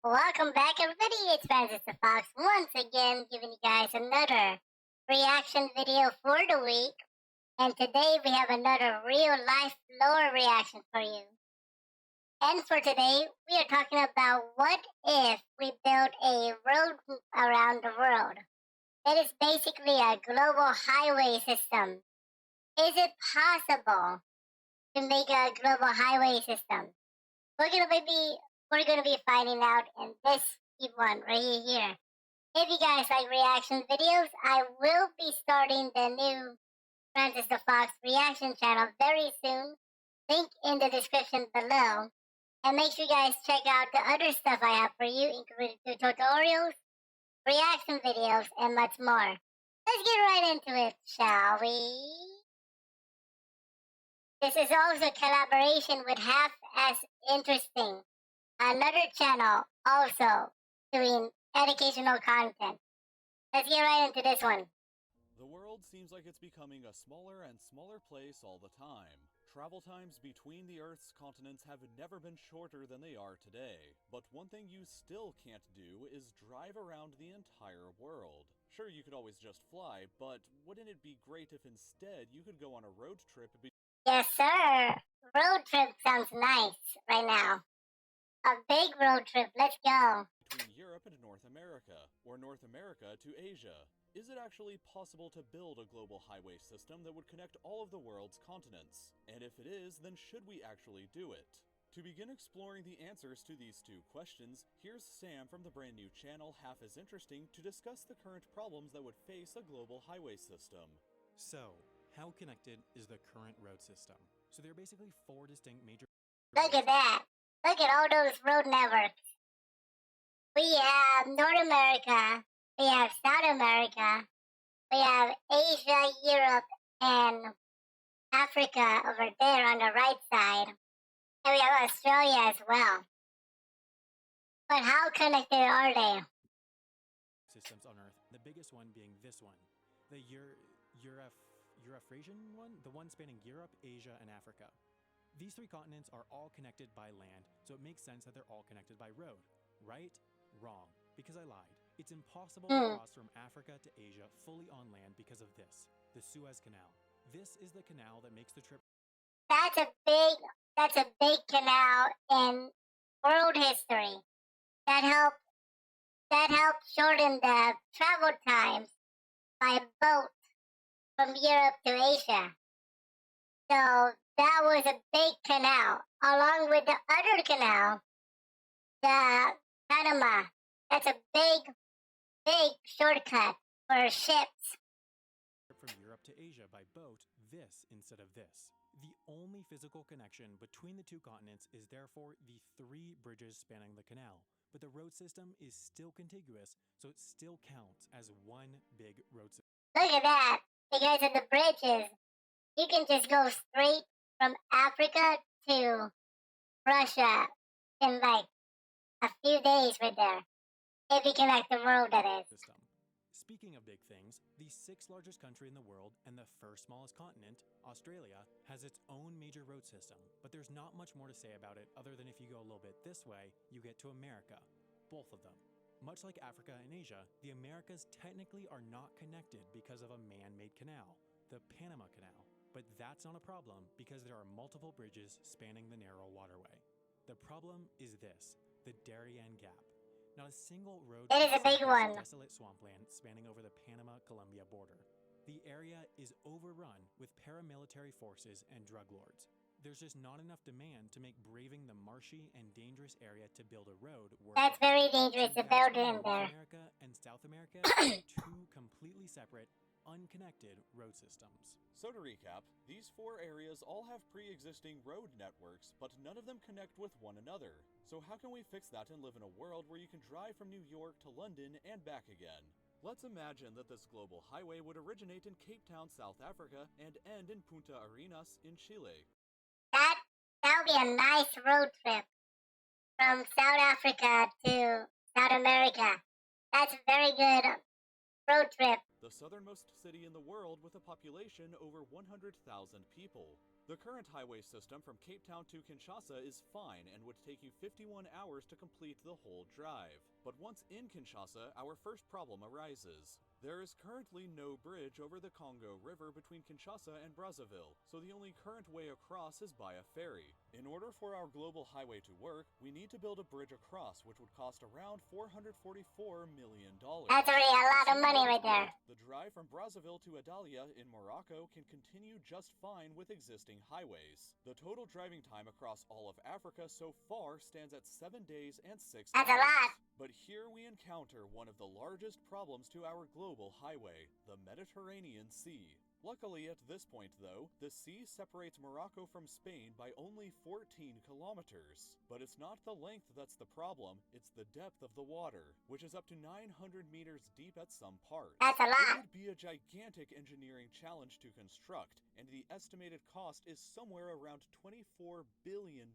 Welcome back, everybody. It's Francis the Fox once again, giving you guys another reaction video for the week. And today we have another real life lore reaction for you. And for today, we are talking about what if we built a road around the world. It is basically a global highway system. Is it possible to make a global highway system? We're gonna be finding out in this one right here. If you guys like reaction videos, I will be starting the new Francis the Fox reaction channel very soon. Link in the description below. And make sure you guys check out the other stuff I have for you, including tutorials, reaction videos, and much more. Let's get right into it, shall we? This is also a collaboration with Half as Interesting, another channel also doing educational content. Let's get right into this one. The world seems like it's becoming a smaller and smaller place all the time. Travel times between the Earth's continents have never been shorter than they are today. But one thing you still can't do is drive around the entire world. Sure, you could always just fly, but wouldn't it be great if instead you could go on a road trip Yes, sir. Road trip sounds nice right now. A big road trip. Let's go. between Europe and North America, or North America to Asia? Is it actually possible to build a global highway system that would connect all of the world's continents? And if it is, then should we actually do it? To begin exploring the answers to these two questions, here's Sam from the brand new channel Half as Interesting to discuss the current problems that would face a global highway system. So, how connected is the current road system? So there are basically four distinct major Look at that. Look at all those road networks. We have North America, we have South America, we have Asia, Europe, and Africa over there on the right side, and we have Australia as well. But how connected are they? systems on Earth, the biggest one being this one, the Eurafrasian one, the one spanning Europe, Asia, and Africa. These three continents are all connected by land, so it makes sense that they're all connected by road. Right? Wrong, because I lied. It's impossible to cross from Africa to Asia fully on land because of this, the Suez Canal. This is the canal that makes the trip. That's a big canal in world history. That helped shorten the travel times by boat from Europe to Asia. So that was a big canal, along with the other canal, the Panama. That's a big shortcut for ships. From Europe to Asia by boat, this instead of this. The only physical connection between the two continents is therefore the three bridges spanning the canal. But the road system is still contiguous, so it still counts as one big road system. Look at that. Because of the bridges, you can just go straight from Africa to Russia in like a few days right there. If you connect the road, that is. Speaking of big things, the sixth largest country in the world and the first smallest continent, Australia, has its own major road system, but there's not much more to say about it other than if you go a little bit this way, you get to America, both of them. Much like Africa and Asia, the Americas technically are not connected because of a man-made canal, the Panama Canal, but that's not a problem because there are multiple bridges spanning the narrow waterway. The problem is this, the Durian Gap. Not a single road it is a big one. Desolate swampland spanning over the Panama-Colombia border. The area is overrun with paramilitary forces and drug lords. There's just not enough demand to make braving the marshy and dangerous area to build a road worth it. That's very dangerous to build in there. North America and South America are two completely separate, unconnected road systems. So to recap, these four areas all have pre-existing road networks, but none of them connect with one another. So how can we fix that and live in a world where you can drive from New York to London and back again? Let's imagine that this global highway would originate in Cape Town, South Africa, and end in Punta Arenas in Chile. That would be a nice road trip from South Africa to South America. That's very good road trip. The southernmost city in the world with a population over 100,000 people. The current highway system from Cape Town to Kinshasa is fine and would take you 51 hours to complete the whole drive. But once in Kinshasa, our first problem arises. There is currently no bridge over the Congo River between Kinshasa and Brazzaville, so the only current way across is by a ferry. In order for our global highway to work, we need to build a bridge across, which would cost around $444 million. That's already a lot of money right there. The drive from Brazzaville to Adalia in Morocco can continue just fine with existing highways. The total driving time across all of Africa so far stands at 7 days and 6 hours. That's a lot. But here we encounter one of the largest problems to our global highway, the Mediterranean Sea. Luckily, at this point, though, the sea separates Morocco from Spain by only 14 kilometers. But it's not the length that's the problem, it's the depth of the water, which is up to 900 meters deep at some parts. That's a lot. It would be a gigantic engineering challenge to construct, and the estimated cost is somewhere around $24 billion.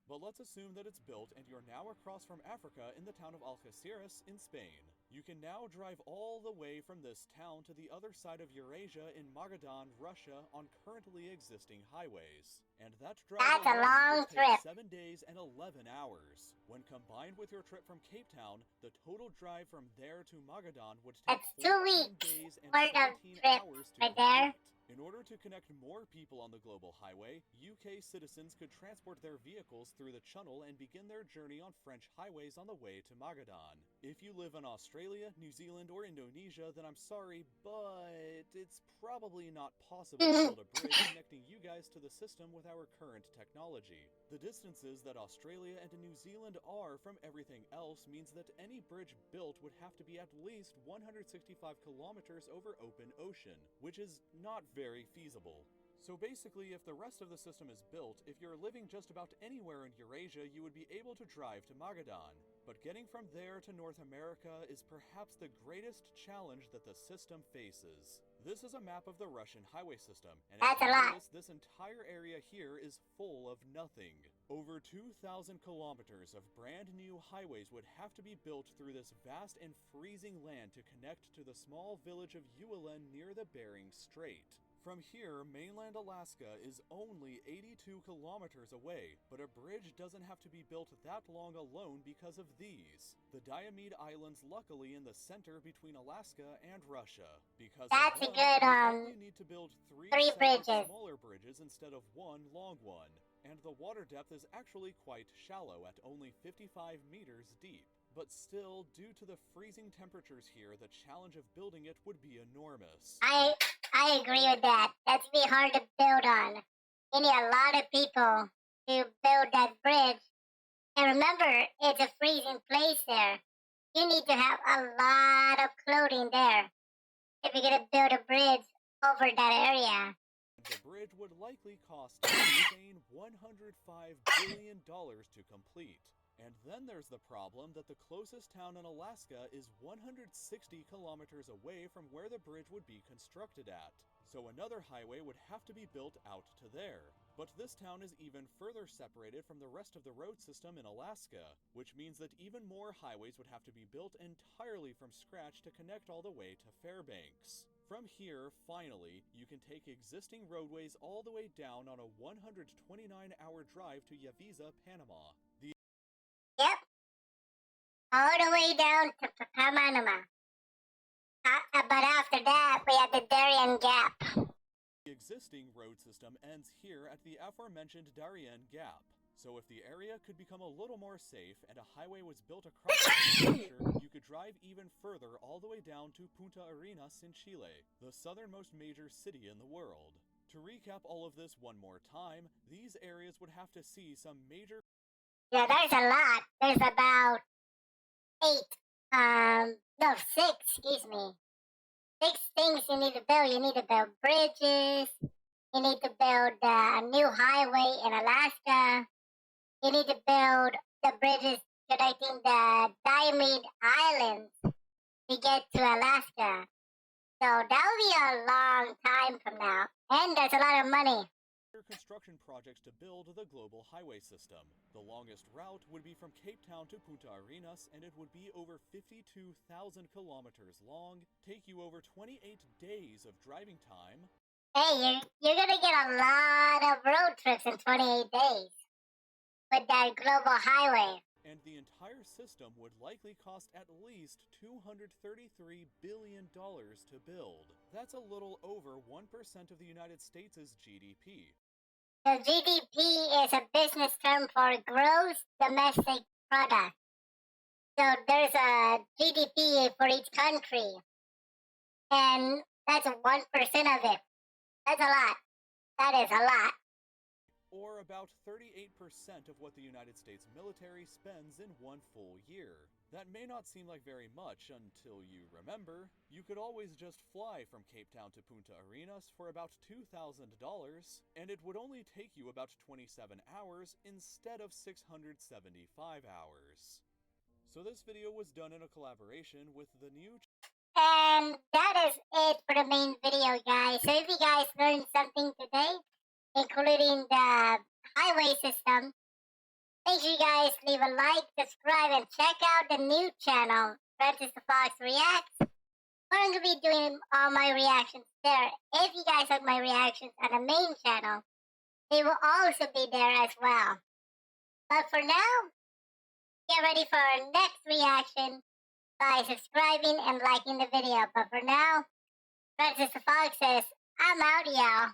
But let's assume that it's built and you're now across from Africa in the town of Algeciras in Spain. You can now drive all the way from this town to the other side of Eurasia in Magadan, Russia on currently existing highways. And that drive That's a alone long would take trip. 7 days and 11 hours. When combined with your trip from Cape Town, the total drive from there to Magadan would take That's 2 14 weeks days and worth of 17 trips hours to right there. complete. In order to connect more people on the global highway, UK citizens could transport their vehicles through the channel and begin their journey on French highways on the way to Magadan. If you live in Australia, New Zealand, or Indonesia, then I'm sorry, but it's probably not possible to build a bridge connecting you guys to the system with our current technology. The distances that Australia and New Zealand are from everything else means that any bridge built would have to be at least 165 kilometers over open ocean, which is not very feasible. So basically, if the rest of the system is built, if you're living just about anywhere in Eurasia, you would be able to drive to Magadan. But getting from there to North America is perhaps the greatest challenge that the system faces. This is a map of the Russian highway system, and as That's you a lot. notice, this entire area here is full of nothing. Over 2,000 kilometers of brand new highways would have to be built through this vast and freezing land to connect to the small village of Uelen near the Bering Strait. From here, mainland Alaska is only 82 kilometers away, but a bridge doesn't have to be built that long alone because of these. The Diomede Islands luckily in the center between Alaska and Russia. Because That's of a them, good, you only need to build three separate bridges. smaller bridges instead of one long one. And the water depth is actually quite shallow at only 55 meters deep. But still, due to the freezing temperatures here, the challenge of building it would be enormous. I agree with that. That's be hard to build on. You need a lot of people to build that bridge. And remember, it's a freezing place there. You need to have a lot of clothing there if you're gonna build a bridge over that area. The bridge would likely cost an insane $105 billion to complete. And then there's the problem that the closest town in Alaska is 160 kilometers away from where the bridge would be constructed at. So another highway would have to be built out to there. But this town is even further separated from the rest of the road system in Alaska, which means that even more highways would have to be built entirely from scratch to connect all the way to Fairbanks. From here, finally, you can take existing roadways all the way down on a 129-hour drive to Yaviza, Panama. Yep. All the way down to Panama. But after that, we have the Durian Gap. The existing road system ends here at the aforementioned Durian Gap. So if the area could become a little more safe and a highway was built across the structure, you could drive even further all the way down to Punta Arenas in Chile, the southernmost major city in the world. To recap all of this one more time, these areas would have to see some major... Yeah, there's a lot. There's about 6 things you need to build. You need to build bridges. You need to build a new highway in Alaska. You need to build the bridges connecting the Diomede Islands to get to Alaska. So that will be a long time from now. And there's a lot of money. construction projects to build the global highway system. The longest route would be from Cape Town to Punta Arenas, and it would be over 52,000 kilometers long, take you over 28 days of driving time. Hey, you're gonna get a lot of road trips in 28 days with that global highway. And the entire system would likely cost at least $233 billion to build. That's a little over 1% of the United States' GDP. The GDP is a business term for gross domestic product. So there's a GDP for each country, and that's 1% of it. That's a lot. That is a lot. Or about 38% of what the United States military spends in one full year. That may not seem like very much until you remember, you could always just fly from Cape Town to Punta Arenas for about $2,000, and it would only take you about 27 hours instead of 675 hours. So this video was done in a collaboration with the new And that is it for the main video, guys. So if you guys learned something today, including the highway system, make sure you guys leave a like, subscribe, and check out the new channel, Francis the Fox Reacts. I'm going to be doing all my reactions there. If you guys like my reactions on the main channel, they will also be there as well. But for now, get ready for our next reaction by subscribing and liking the video. But for now, Francis the Fox says, I'm out, y'all.